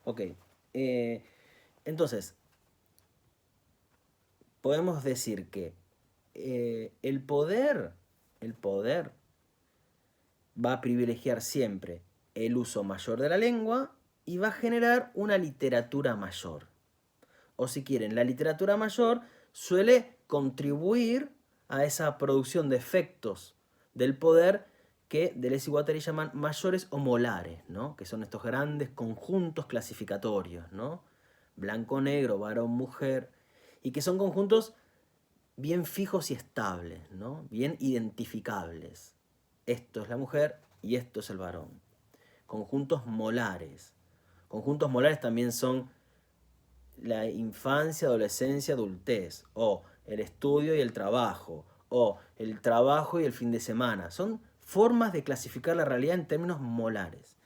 Ok. Entonces, podemos decir que el poder va a privilegiar siempre el uso mayor de la lengua y va a generar una literatura mayor. O si quieren, la literatura mayor suele contribuir a esa producción de efectos del poder que Deleuze y Guattari llaman mayores o molares, ¿no? Que son estos grandes conjuntos clasificatorios, ¿no? Blanco, negro, varón, mujer, y que son conjuntos bien fijos y estables, ¿no? Bien identificables. Esto es la mujer y esto es el varón. Conjuntos molares. Conjuntos molares también son la infancia, adolescencia, adultez, o el estudio y el trabajo, o el trabajo y el fin de semana. Son formas de clasificar la realidad en términos molares.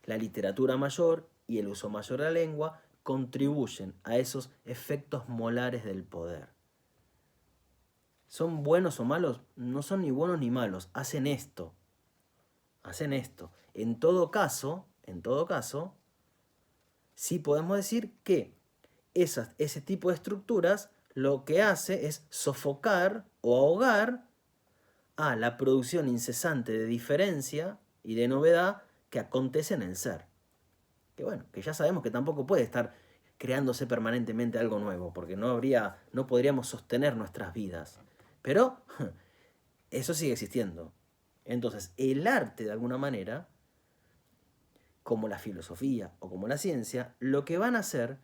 La literatura mayor y el uso mayor de la lengua contribuyen a esos efectos molares del poder. ¿Son buenos o malos? No son ni buenos ni malos, hacen esto. Hacen esto. En todo caso, sí podemos decir que ese tipo de estructuras lo que hace es sofocar o ahogar a la producción incesante de diferencia y de novedad que acontece en el ser. Que bueno, que ya sabemos que tampoco puede estar creándose permanentemente algo nuevo, porque no podríamos sostener nuestras vidas. Pero eso sigue existiendo. Entonces, el arte, de alguna manera, como la filosofía o como la ciencia, lo que van a hacer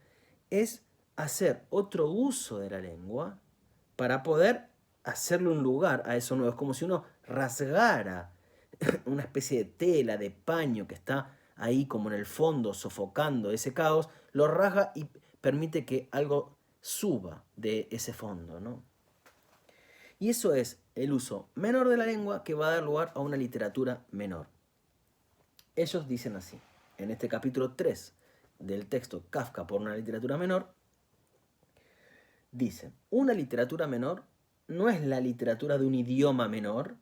es hacer otro uso de la lengua para poder hacerle un lugar a eso nuevo. Es como si uno rasgara una especie de tela, de paño que está ahí como en el fondo sofocando ese caos, lo rasga y permite que algo suba de ese fondo, ¿no? Y eso es el uso menor de la lengua que va a dar lugar a una literatura menor. Ellos dicen así, en este capítulo 3 del texto Kafka por una literatura menor, dicen, una literatura menor no es la literatura de un idioma menor,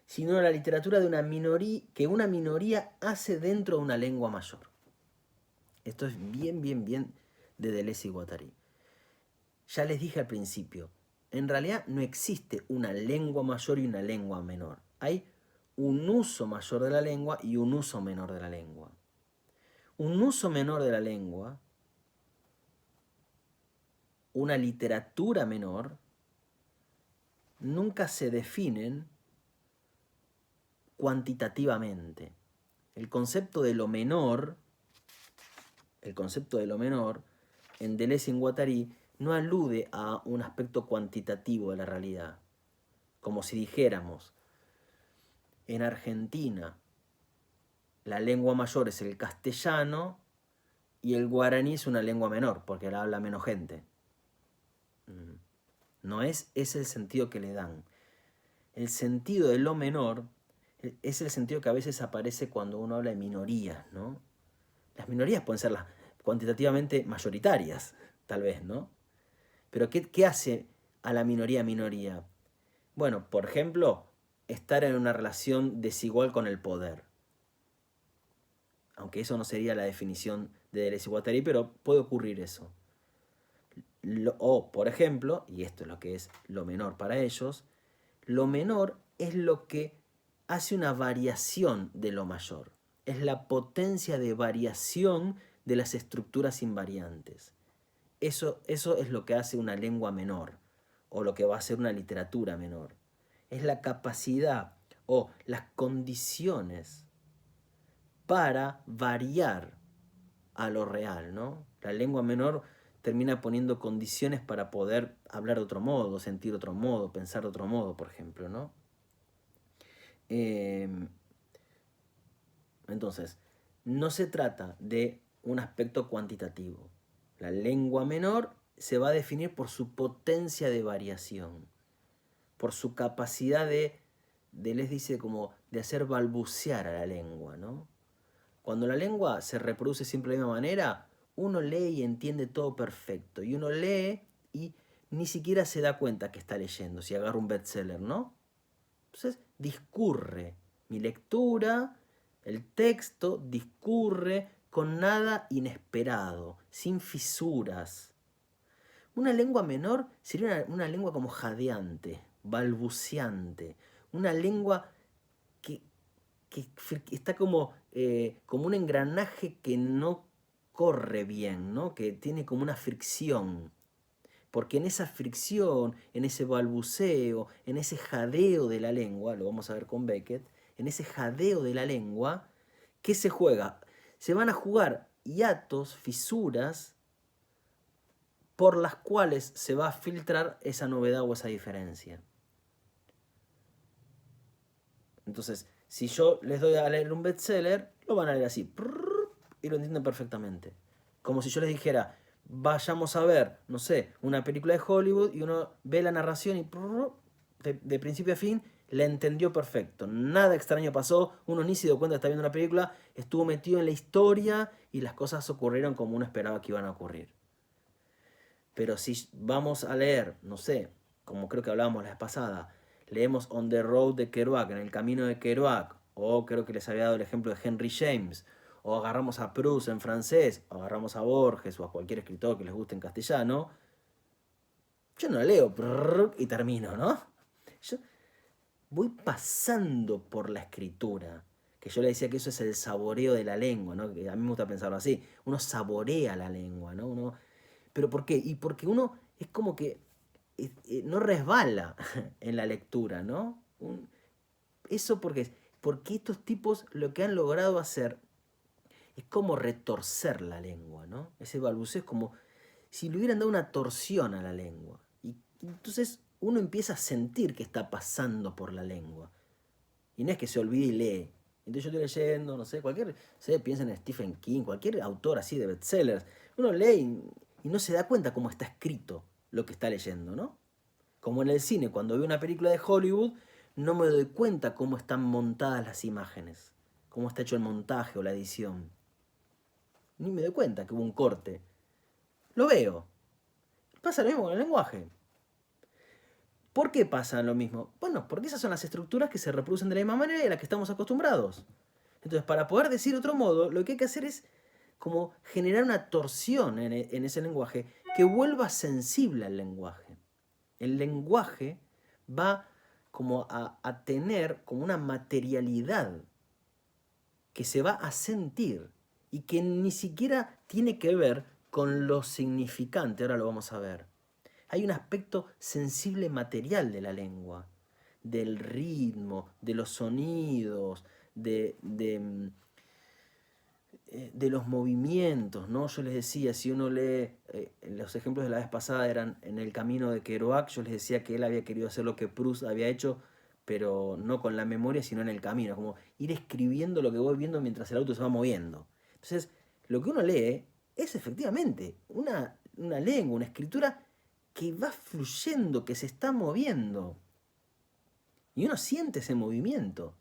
sino la literatura de una minoría que una minoría hace dentro de una lengua mayor. Esto es bien de Deleuze y Guattari. Ya les dije al principio, en realidad no existe una lengua mayor y una lengua menor. Hay un uso mayor de la lengua y un uso menor de la lengua. Un uso menor de la lengua, una literatura menor, nunca se definen cuantitativamente. El concepto de lo menor en Deleuze y en Guattari no alude a un aspecto cuantitativo de la realidad. Como si dijéramos, en Argentina la lengua mayor es el castellano y el guaraní es una lengua menor, porque la habla menos gente. No es ese el sentido que le dan. El sentido de lo menor es el sentido que a veces aparece cuando uno habla de minorías, ¿no? Las minorías pueden ser las cuantitativamente mayoritarias, tal vez, ¿no? Pero ¿qué hace a la minoría? Bueno, por ejemplo, estar en una relación desigual con el poder. Aunque eso no sería la definición de Deleuze y Guattari, pero puede ocurrir eso. O, por ejemplo, y esto es lo que es lo menor para ellos, lo menor es lo que hace una variación de lo mayor. Es la potencia de variación de las estructuras invariantes. Eso es lo que hace una lengua menor, o lo que va a ser una literatura menor. Es la capacidad o las condiciones para variar a lo real, ¿no? La lengua menor termina poniendo condiciones para poder hablar de otro modo, sentir de otro modo, pensar de otro modo, por ejemplo, ¿no? Entonces, no se trata de un aspecto cuantitativo. La lengua menor se va a definir por su potencia de variación, por su capacidad les dice como de hacer balbucear a la lengua, ¿no? Cuando la lengua se reproduce siempre de la misma manera, uno lee y entiende todo perfecto. Y uno lee y ni siquiera se da cuenta que está leyendo, si agarra un bestseller, ¿no? Entonces discurre mi lectura, el texto discurre con nada inesperado, sin fisuras. Una lengua menor sería una lengua como jadeante, balbuceante, una lengua que, que está como un engranaje que no corre bien, ¿no? Que tiene como una fricción. Porque en esa fricción, en ese balbuceo, en ese jadeo de la lengua, lo vamos a ver con Beckett, en ese jadeo de la lengua, ¿qué se juega? Se van a jugar hiatos, fisuras, por las cuales se va a filtrar esa novedad o esa diferencia. Entonces, si yo les doy a leer un bestseller, lo van a leer así, y lo entienden perfectamente. Como si yo les dijera, vayamos a ver, no sé, una película de Hollywood y uno ve la narración y de principio a fin la entendió perfecto. Nada extraño pasó, uno ni se dio cuenta que está viendo una película, estuvo metido en la historia y las cosas ocurrieron como uno esperaba que iban a ocurrir. Pero si vamos a leer, no sé, como creo que hablábamos la vez pasada, leemos On the Road de Kerouac, en el camino de Kerouac, o creo que les había dado el ejemplo de Henry James, o agarramos a Proust en francés, o agarramos a Borges o a cualquier escritor que les guste en castellano, yo no leo y termino, ¿no? Yo voy pasando por la escritura, que yo le decía que eso es el saboreo de la lengua, ¿no? Que a mí me gusta pensarlo así, uno saborea la lengua, ¿no? ¿Pero por qué? Y porque uno es como que no resbala en la lectura, ¿no? Eso porque estos tipos lo que han logrado hacer es como retorcer la lengua, ¿no? Ese balbuceo es como si le hubieran dado una torsión a la lengua. Y entonces uno empieza a sentir que está pasando por la lengua. Y no es que se olvide y lee. Entonces yo estoy leyendo, no sé, piensen en Stephen King, cualquier autor así de bestsellers. Uno lee y no se da cuenta cómo está escrito lo que está leyendo, ¿no? Como en el cine, cuando veo una película de Hollywood, no me doy cuenta cómo están montadas las imágenes, cómo está hecho el montaje o la edición. Ni me doy cuenta que hubo un corte. Lo veo. Pasa lo mismo con el lenguaje. ¿Por qué pasa lo mismo? Bueno, porque esas son las estructuras que se reproducen de la misma manera y a las que estamos acostumbrados. Entonces, para poder decir otro modo, lo que hay que hacer es como generar una torsión en ese lenguaje que vuelva sensible al lenguaje. El lenguaje va como a tener como una materialidad que se va a sentir y que ni siquiera tiene que ver con lo significante, ahora lo vamos a ver. Hay un aspecto sensible material de la lengua, del ritmo, de los sonidos, de los movimientos, ¿no? Yo les decía, si uno lee, los ejemplos de la vez pasada eran en el camino de Kerouac, yo les decía que él había querido hacer lo que Proust había hecho, pero no con la memoria, sino en el camino, como ir escribiendo lo que voy viendo mientras el auto se va moviendo. Entonces, lo que uno lee es efectivamente una lengua, una escritura que va fluyendo, que se está moviendo. Y uno siente ese movimiento.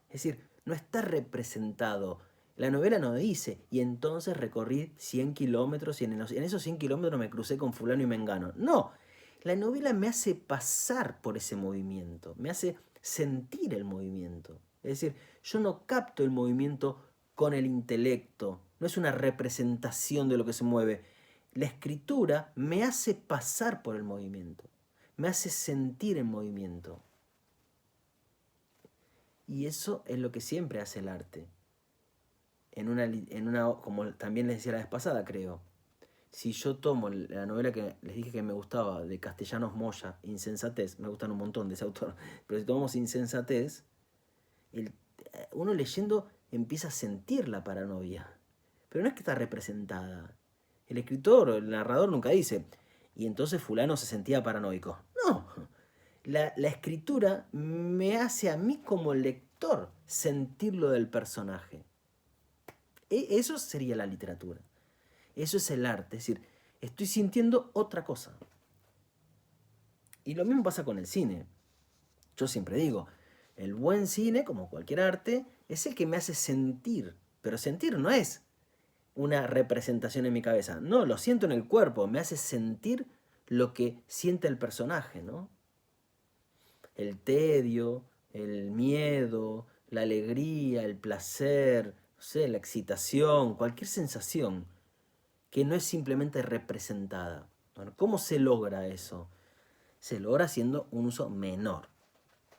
Es decir, no está representado. La novela no dice, y entonces recorrí 100 kilómetros y en esos 100 kilómetros me crucé con fulano y mengano. No, la novela me hace pasar por ese movimiento, me hace sentir el movimiento. Es decir, yo no capto el movimiento con el intelecto, no es una representación de lo que se mueve. La escritura me hace pasar por el movimiento, me hace sentir el movimiento. Y eso es lo que siempre hace el arte. Como también les decía la vez pasada, creo. Si yo tomo la novela que les dije que me gustaba, de Castellanos Moya, Insensatez, me gustan un montón de ese autor, pero si tomamos Insensatez, uno leyendo empieza a sentir la paranoia. Pero no es que está representada. El escritor o el narrador nunca dice, y entonces fulano se sentía paranoico. No, la escritura me hace a mí como lector sentir lo del personaje. Eso sería la literatura. Eso es el arte. Es decir, estoy sintiendo otra cosa. Y lo mismo pasa con el cine. Yo siempre digo, el buen cine, como cualquier arte, es el que me hace sentir. Pero sentir no es una representación en mi cabeza. No, lo siento en el cuerpo. Me hace sentir lo que siente el personaje, ¿no? El tedio, el miedo, la alegría, el placer, no sé, la excitación, cualquier sensación que no es simplemente representada. Bueno, ¿cómo se logra eso? Se logra haciendo un uso menor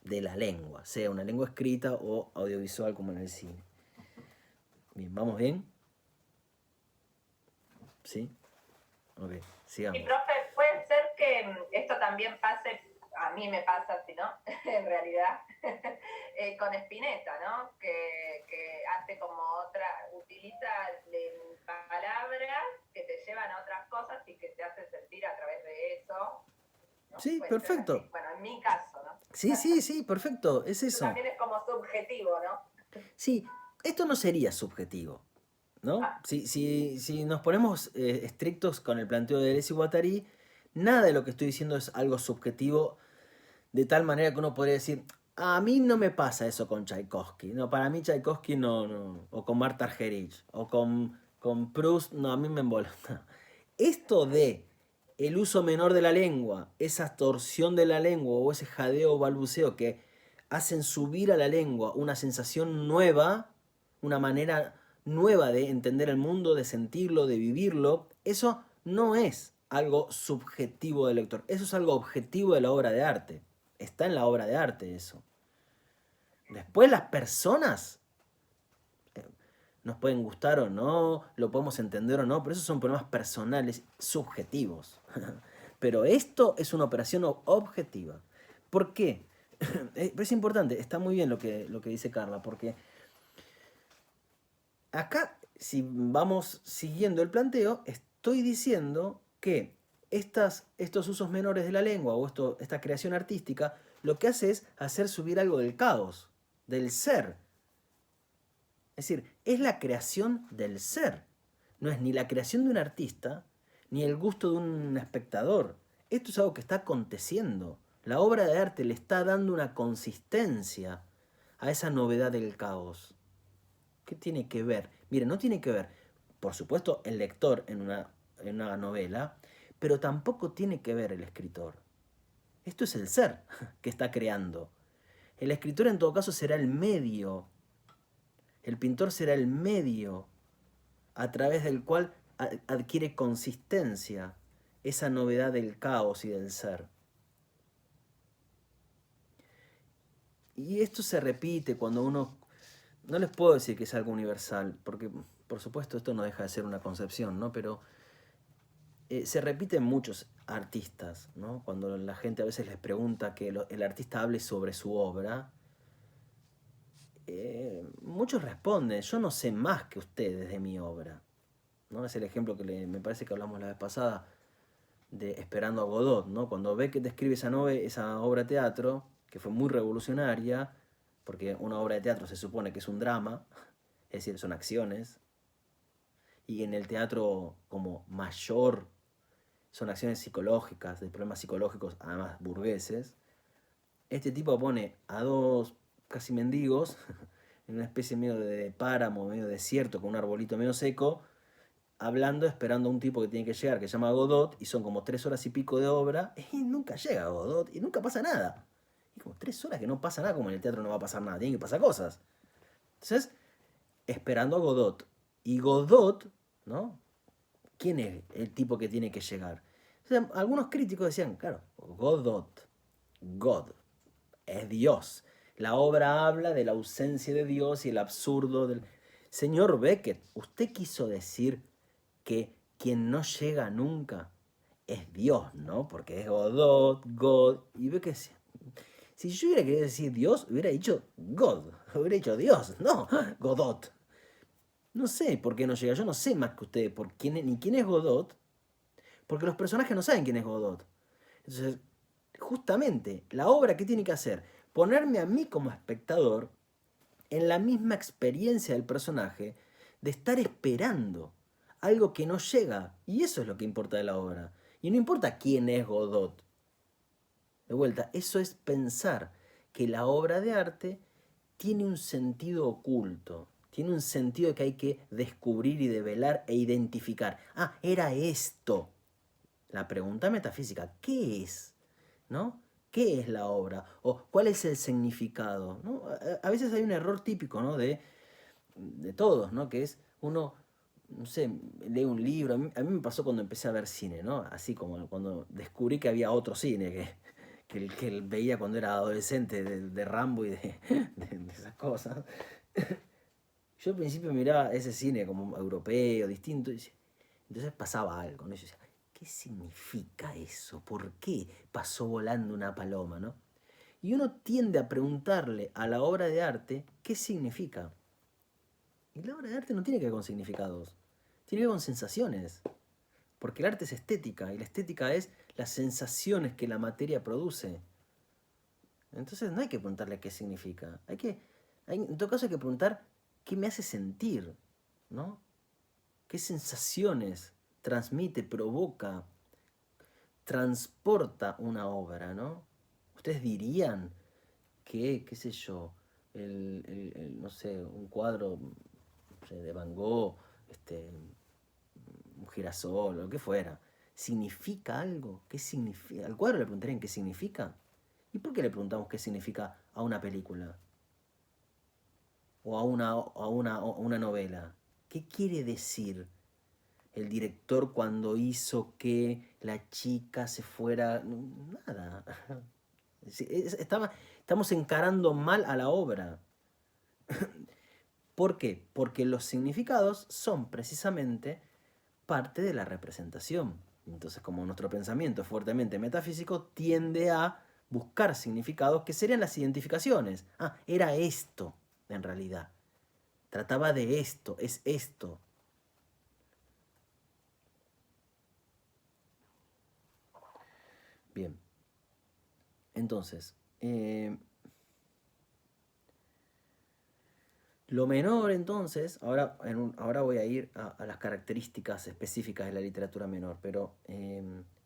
de la lengua, sea una lengua escrita o audiovisual como en el cine. Bien, ¿vamos bien? ¿Sí? Ok, Y sigamos. profe, puede ser que esto también pase, a mí me pasa, si no, en realidad, con Spinetta, ¿no? Que hace como otra, utiliza palabras que te llevan a otras cosas y que te hacen sentir a través de eso, ¿no? Sí, Puede ser así. perfecto. Bueno, en mi caso, ¿no? Sí, sí, sí, perfecto, es Eso eso. también es como subjetivo, ¿no? Sí, esto no sería subjetivo, ¿no? Ah, Si nos ponemos estrictos con el planteo de Deleuze y Guattari, nada de lo que estoy diciendo es algo subjetivo, de tal manera que uno podría decir, a mí no me pasa eso con Tchaikovsky, no, para mí Tchaikovsky no, o con Marta Argerich, o con Proust, no, a mí me embola. Esto de el uso menor de la lengua, esa torsión de la lengua o ese jadeo o balbuceo que hacen subir a la lengua una sensación nueva, una manera nueva de entender el mundo, de sentirlo, de vivirlo, eso no es algo subjetivo del lector, eso es algo objetivo de la obra de arte. Está en la obra de arte eso. Después las personas nos pueden gustar o no, lo podemos entender o no, pero esos son problemas personales, subjetivos. Pero esto es una operación objetiva. ¿Por qué? Pero es importante, está muy bien lo que dice Carla, porque acá, si vamos siguiendo el planteo, estoy diciendo que estos usos menores de la lengua o esta creación artística, lo que hace es hacer subir algo del caos, del ser. Es decir, es la creación del ser. No es ni la creación de un artista, ni el gusto de un espectador. Esto es algo que está aconteciendo. La obra de arte le está dando una consistencia a esa novedad del caos. ¿Qué tiene que ver? Mire, no tiene que ver, por supuesto, el lector en una novela, pero tampoco tiene que ver el escritor. Esto es el ser que está creando. El escritor en todo caso será el medio. El pintor será el medio a través del cual adquiere consistencia esa novedad del caos y del ser. Y esto se repite cuando uno... No les puedo decir que es algo universal, porque por supuesto esto no deja de ser una concepción, ¿no? Pero se repite en muchos artistas, ¿no? Cuando la gente a veces les pregunta que el artista hable sobre su obra, muchos responden, yo no sé más que ustedes de mi obra, ¿no? Es el ejemplo que me parece que hablamos la vez pasada de Esperando a Godot, ¿no? Cuando Beckett escribe esa obra de teatro, que fue muy revolucionaria, porque una obra de teatro se supone que es un drama, es decir, son acciones, y en el teatro como mayor son acciones psicológicas, de problemas psicológicos, además burgueses. Este tipo pone a dos casi mendigos en una especie medio de páramo, medio desierto, con un arbolito medio seco, hablando, esperando a un tipo que tiene que llegar, que se llama Godot, y son como 3 horas y pico de obra, y nunca llega Godot, y nunca pasa nada. Y como 3 horas que no pasa nada, como en el teatro no va a pasar nada, tienen que pasar cosas. Entonces, esperando a Godot. Y Godot, ¿no? ¿Quién es el tipo que tiene que llegar? O sea, algunos críticos decían, claro, Godot, God, es Dios. La obra habla de la ausencia de Dios y el absurdo del... Señor Beckett, usted quiso decir que quien no llega nunca es Dios, ¿no? Porque es Godot, God, y Beckett decía, si yo hubiera querido decir Dios, hubiera dicho God, hubiera dicho Dios, no, Godot. No sé por qué no llega, yo no sé más que ustedes por ni quién es Godot, porque los personajes no saben quién es Godot. Entonces, justamente, la obra que tiene que hacer, ponerme a mí como espectador en la misma experiencia del personaje de estar esperando algo que no llega. Y eso es lo que importa de la obra. Y no importa quién es Godot. De vuelta, eso es pensar que la obra de arte tiene un sentido oculto, tiene un sentido que hay que descubrir y develar e identificar. Ah, era esto. La pregunta metafísica, ¿qué es? ¿No? ¿Qué es la obra? ¿O cuál es el significado? ¿No? A veces hay un error típico, ¿no? De de todos, ¿no? Que es uno, no sé, lee un libro. A mí me pasó cuando empecé a ver cine, ¿no? Así como cuando descubrí que había otro cine que veía cuando era adolescente, de Rambo y de esas cosas. Yo al principio miraba ese cine como europeo, distinto, y entonces pasaba algo, ¿no? Y yo decía, ¿qué significa eso? ¿Por qué pasó volando una paloma, no? Y uno tiende a preguntarle a la obra de arte qué significa. Y la obra de arte no tiene que ver con significados, tiene que ver con sensaciones. Porque el arte es estética y la estética es las sensaciones que la materia produce. Entonces no hay que preguntarle qué significa. En todo caso hay que preguntar qué me hace sentir, ¿no? ¿Qué sensaciones transmite, provoca, transporta una obra, ¿no? Ustedes dirían que, qué sé yo, no sé, un cuadro, no sé, de Van Gogh, un girasol, o lo que fuera, ¿significa algo? ¿Qué significa? Al cuadro le preguntarían qué significa. ¿Y por qué le preguntamos qué significa a una película? O a una novela. ¿Qué quiere decir el director cuando hizo que la chica se fuera? Nada. Estamos encarando mal a la obra. ¿Por qué? Porque los significados son precisamente parte de la representación. Entonces, como nuestro pensamiento es fuertemente metafísico, tiende a buscar significados que serían las identificaciones. Ah, era esto, en realidad. Trataba de esto, es esto. Bien. Entonces, lo menor entonces, ahora voy a ir a las características específicas de la literatura menor, pero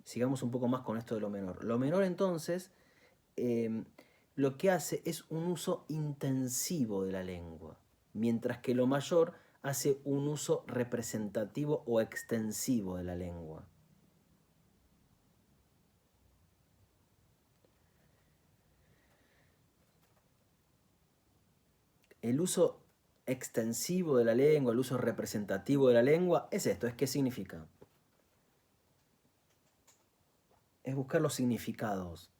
sigamos un poco más con esto de lo menor. Lo menor entonces lo que hace es un uso intensivo de la lengua, mientras que lo mayor hace un uso representativo o extensivo de la lengua. El uso extensivo de la lengua, el uso representativo de la lengua, es esto, ¿qué significa? Es buscar los significados,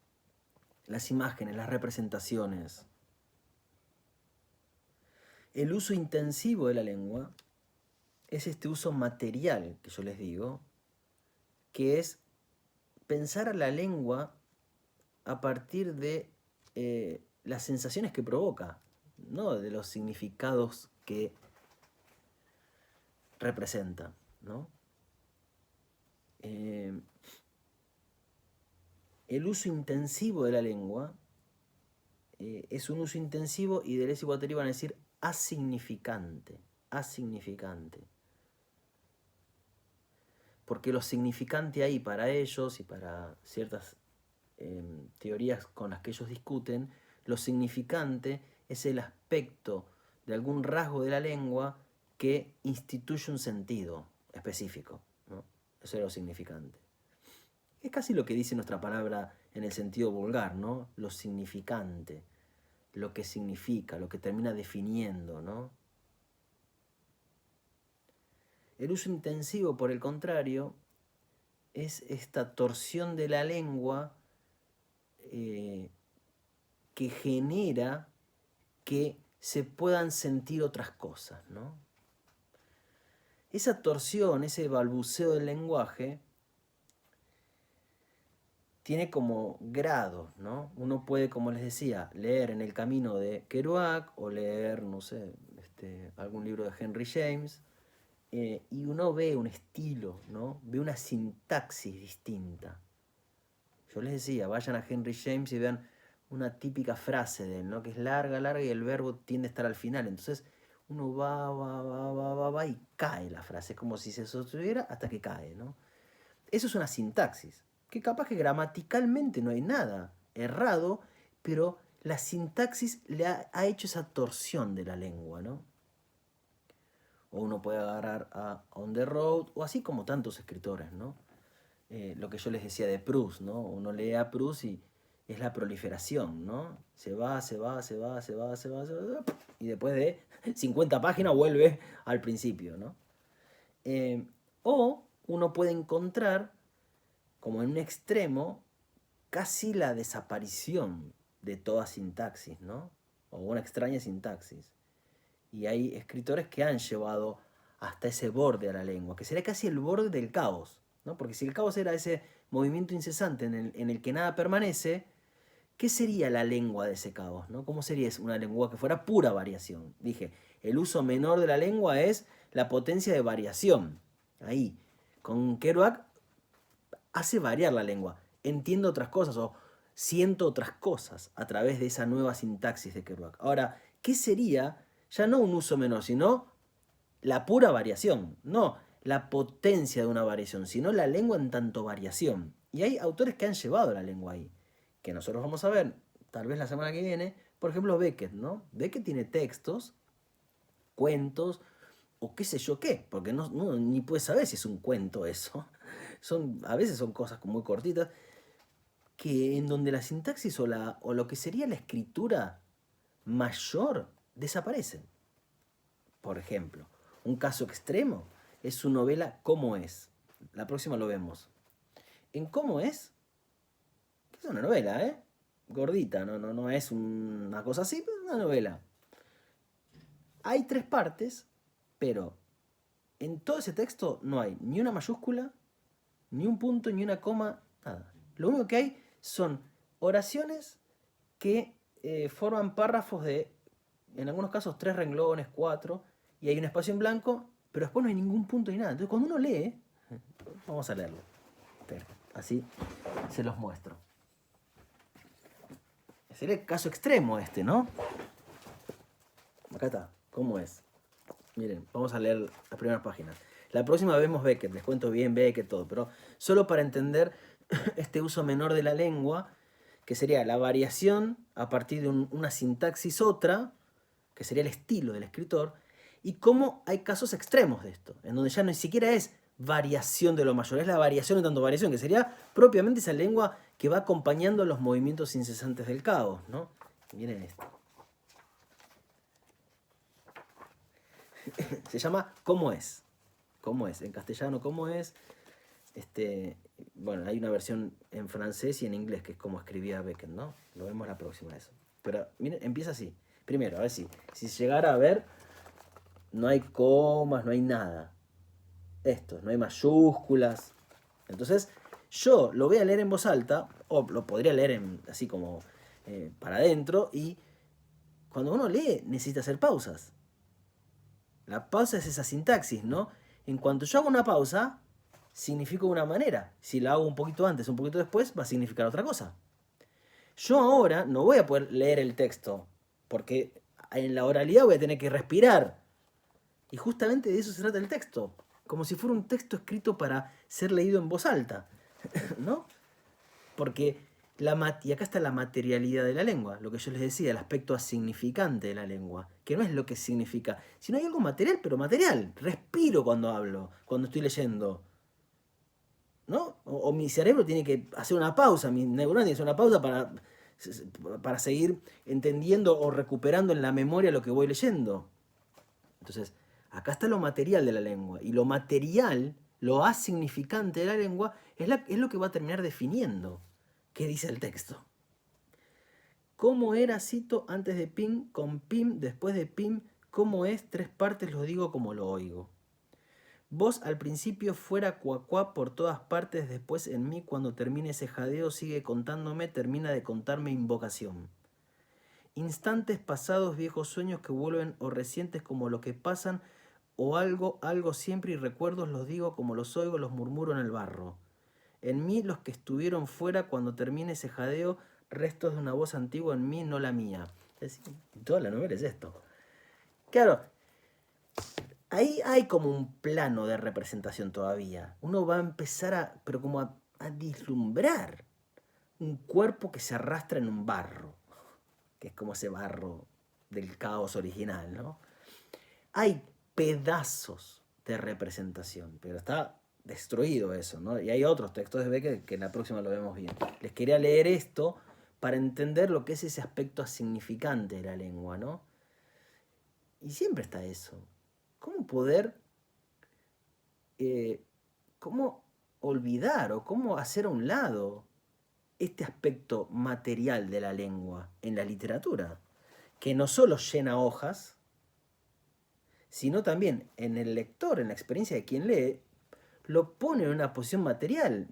las imágenes, las representaciones. El uso intensivo de la lengua es este uso material que yo les digo, que es pensar a la lengua a partir de las sensaciones que provoca, no de los significados que representa, ¿no? El uso intensivo de la lengua es un uso intensivo y Deleuze y Guattari van a decir asignificante, asignificante. Porque lo significante ahí para ellos y para ciertas teorías con las que ellos discuten, lo significante es el aspecto de algún rasgo de la lengua que instituye un sentido específico, ¿no? Eso es lo significante. Es casi lo que dice nuestra palabra en el sentido vulgar, ¿no? Lo significante, lo que significa, lo que termina definiendo, ¿no? El uso intensivo, por el contrario, es esta torsión de la lengua que genera que se puedan sentir otras cosas, ¿no? Esa torsión, ese balbuceo del lenguaje, tiene como grados, ¿no? Uno puede, como les decía, leer En el camino de Kerouac o leer, no sé, algún libro de Henry James, y uno ve un estilo, ¿no? Ve una sintaxis distinta. Yo les decía, vayan a Henry James y vean una típica frase de él, ¿no? Que es larga, larga y el verbo tiende a estar al final. Entonces uno va y cae la frase. Es como si se sostuviera hasta que cae, ¿no? Eso es una sintaxis, que capaz que gramaticalmente no hay nada errado, pero la sintaxis le ha hecho esa torsión de la lengua, ¿no? O uno puede agarrar a On the Road, o así como tantos escritores, ¿no? Lo que yo les decía de Proust, ¿no? Uno lee a Proust y es la proliferación, ¿no? Se va, y después de 50 páginas vuelve al principio, ¿no? O uno puede encontrar, como en un extremo, casi la desaparición de toda sintaxis, ¿no? O una extraña sintaxis. Y hay escritores que han llevado hasta ese borde a la lengua, que sería casi el borde del caos, ¿no? Porque si el caos era ese movimiento incesante en el que nada permanece, ¿qué sería la lengua de ese caos, ¿no? ¿Cómo sería una lengua que fuera pura variación? Dije, el uso menor de la lengua es la potencia de variación. Ahí, con Kerouac hace variar la lengua. Entiendo otras cosas o siento otras cosas a través de esa nueva sintaxis de Kerouac. Ahora, ¿qué sería ya no un uso menor, sino la pura variación? No la potencia de una variación, sino la lengua en tanto variación. Y hay autores que han llevado la lengua ahí, que nosotros vamos a ver tal vez la semana que viene. Por ejemplo, Beckett, ¿no? Beckett tiene textos, cuentos, o qué sé yo qué, porque no, ni puedes saber si es un cuento eso. A veces son cosas muy cortitas, que en donde la sintaxis o lo que sería la escritura mayor desaparecen. Por ejemplo, un caso extremo es su novela ¿Cómo es? La próxima lo vemos. En ¿Cómo es? Que es una novela, ¿eh? Gordita, no es una cosa así, pero es una novela. Hay 3 partes, pero en todo ese texto no hay ni una mayúscula, ni un punto, ni una coma, nada. Lo único que hay son oraciones que forman párrafos de, en algunos casos, 3 renglones, 4, y hay un espacio en blanco, pero después no hay ningún punto ni nada. Entonces, cuando uno lee, vamos a leerlo. Espera, así se los muestro. Sería el caso extremo este, ¿no? Acá está, ¿cómo es? Miren, vamos a leer las primeras páginas. La próxima vemos Beckett, les cuento bien Beckett, todo, pero solo para entender este uso menor de la lengua, que sería la variación a partir de una sintaxis otra, que sería el estilo del escritor, y cómo hay casos extremos de esto, en donde ya ni siquiera es variación de lo mayor, es la variación en tanto variación, que sería propiamente esa lengua que va acompañando los movimientos incesantes del caos, ¿no? Miren esto. Se llama ¿Cómo es? ¿Cómo es? En castellano, ¿cómo es? Bueno, hay una versión en francés y en inglés, que es como escribía Beckett, ¿no? Lo vemos la próxima eso. Pero miren, empieza así. Primero, a ver si llegara a ver, no hay comas, no hay nada. Esto, no hay mayúsculas. Entonces, yo lo voy a leer en voz alta, o lo podría leer así como para adentro, y cuando uno lee necesita hacer pausas. La pausa es esa sintaxis, ¿no? En cuanto yo hago una pausa, significa una manera. Si la hago un poquito antes, un poquito después, va a significar otra cosa. Yo ahora no voy a poder leer el texto, porque en la oralidad voy a tener que respirar. Y justamente de eso se trata el texto, como si fuera un texto escrito para ser leído en voz alta, ¿no? Porque y acá está la materialidad de la lengua, lo que yo les decía, el aspecto asignificante de la lengua, que no es lo que significa, sino hay algo material, pero material. Respiro cuando hablo, cuando estoy leyendo, ¿no? O mi cerebro tiene que hacer una pausa, mi neurona tiene que hacer una pausa para seguir entendiendo o recuperando en la memoria lo que voy leyendo. Entonces, acá está lo material de la lengua, y lo material, lo asignificante de la lengua, es lo que va a terminar definiendo qué dice el texto. ¿Cómo era, cito, antes de pim, con pim, después de pim? ¿Cómo es? 3 partes lo digo como lo oigo. Vos al principio fuera cuacuá por todas partes, después en mí cuando termine ese jadeo sigue contándome, termina de contarme invocación. Instantes pasados, viejos sueños que vuelven o recientes como lo que pasan, o algo siempre y recuerdos los digo como los oigo, los murmuro en el barro. En mí los que estuvieron fuera cuando termine ese jadeo, restos de una voz antigua en mí, no la mía. Es decir, toda la novela es esto. Claro, ahí hay como un plano de representación todavía. Uno va a empezar pero como a vislumbrar un cuerpo que se arrastra en un barro, que es como ese barro del caos original, ¿no? Hay pedazos de representación, pero está destruido eso, ¿no? Y hay otros textos de Beckett que en la próxima lo vemos bien. Les quería leer esto para entender lo que es ese aspecto asignificante de la lengua, ¿no? Y siempre está eso. ¿Cómo poder, cómo olvidar o cómo hacer a un lado este aspecto material de la lengua en la literatura? Que no solo llena hojas, sino también en el lector, en la experiencia de quien lee, lo pone en una posición material.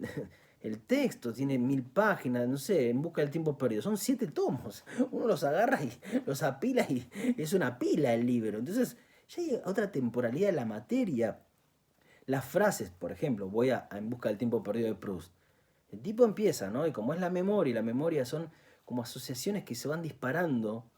El texto tiene 1000 páginas, no sé, En busca del tiempo perdido. Son 7 tomos. Uno los agarra y los apila y es una pila el libro. Entonces, ya hay otra temporalidad de la materia. Las frases, por ejemplo, voy a En busca del tiempo perdido de Proust. El tipo empieza, ¿no? Y como es la memoria, y la memoria son como asociaciones que se van disparando,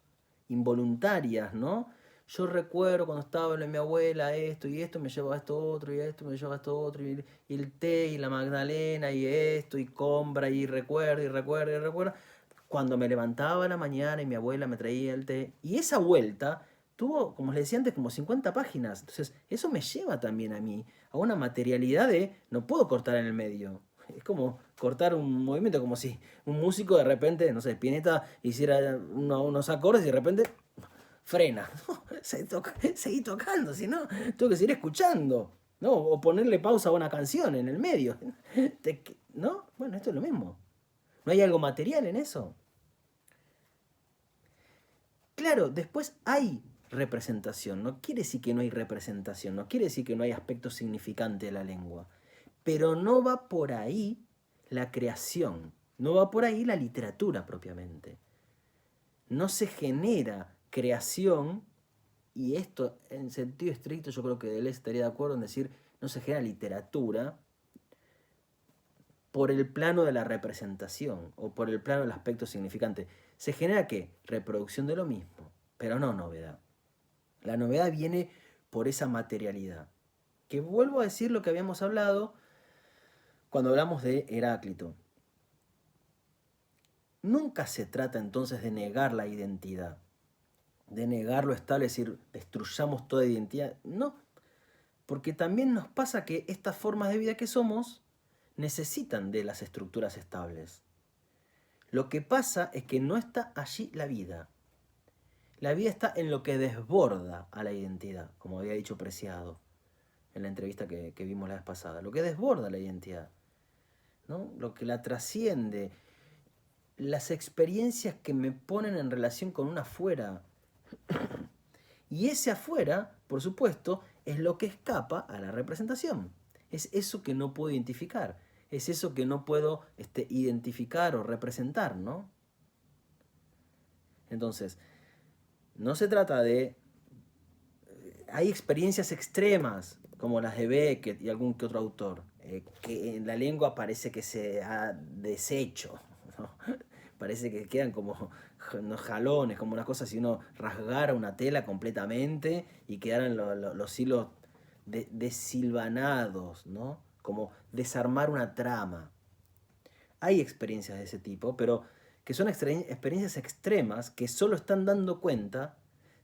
involuntarias, ¿no? Yo recuerdo cuando estaba en mi abuela esto me llevaba esto otro, y esto me llevaba esto otro, y el té, y la magdalena, y esto, y compra, y recuerdo, y recuerdo, y recuerdo. Cuando me levantaba a la mañana y mi abuela me traía el té. Y esa vuelta tuvo, como les decía antes, como 50 páginas. Entonces, eso me lleva también a mí a una materialidad de no puedo cortar en el medio. Es como cortar un movimiento, como si un músico de repente, no sé, Spinetta hiciera unos acordes y de repente frena. No, seguí tocando, si no, tengo que seguir escuchando. ¿No? O ponerle pausa a una canción en el medio. ¿No? Bueno, esto es lo mismo. ¿No hay algo material en eso? Claro, después hay representación. No quiere decir que no hay representación, no quiere decir que no hay aspecto significante de la lengua. Pero no va por ahí la creación, no va por ahí la literatura propiamente. No se genera creación, y esto en sentido estricto yo creo que Deleuze estaría de acuerdo en decir, no se genera literatura por el plano de la representación o por el plano del aspecto significante. ¿Se genera qué? Reproducción de lo mismo, pero no novedad. La novedad viene por esa materialidad. Que vuelvo a decir lo que habíamos hablado cuando hablamos de Heráclito. Nunca se trata entonces de negar la identidad, de negar lo estable, es decir, destruyamos toda identidad. No, porque también nos pasa que estas formas de vida que somos necesitan de las estructuras estables. Lo que pasa es que no está allí la vida. La vida está en lo que desborda a la identidad, como había dicho Preciado en la entrevista que vimos la vez pasada. Lo que desborda la identidad, ¿no? Lo que la trasciende, las experiencias que me ponen en relación con un afuera. Y ese afuera, por supuesto, es lo que escapa a la representación. Es eso que no puedo identificar. Es eso que no puedo identificar o representar, ¿no? Entonces, no se trata de... Hay experiencias extremas, como las de Beckett y algún que otro autor, que en la lengua parece que se ha deshecho, ¿no? Parece que quedan como unos jalones, como una cosa si uno rasgara una tela completamente y quedaran los hilos desilvanados, ¿no? Como desarmar una trama. Hay experiencias de ese tipo, pero que son experiencias extremas que solo están dando cuenta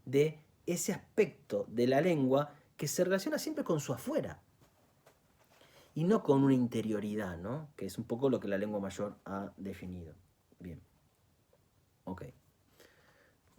de ese aspecto de la lengua que se relaciona siempre con su afuera y no con una interioridad, ¿no? Que es un poco lo que la lengua mayor ha definido. Bien. Ok.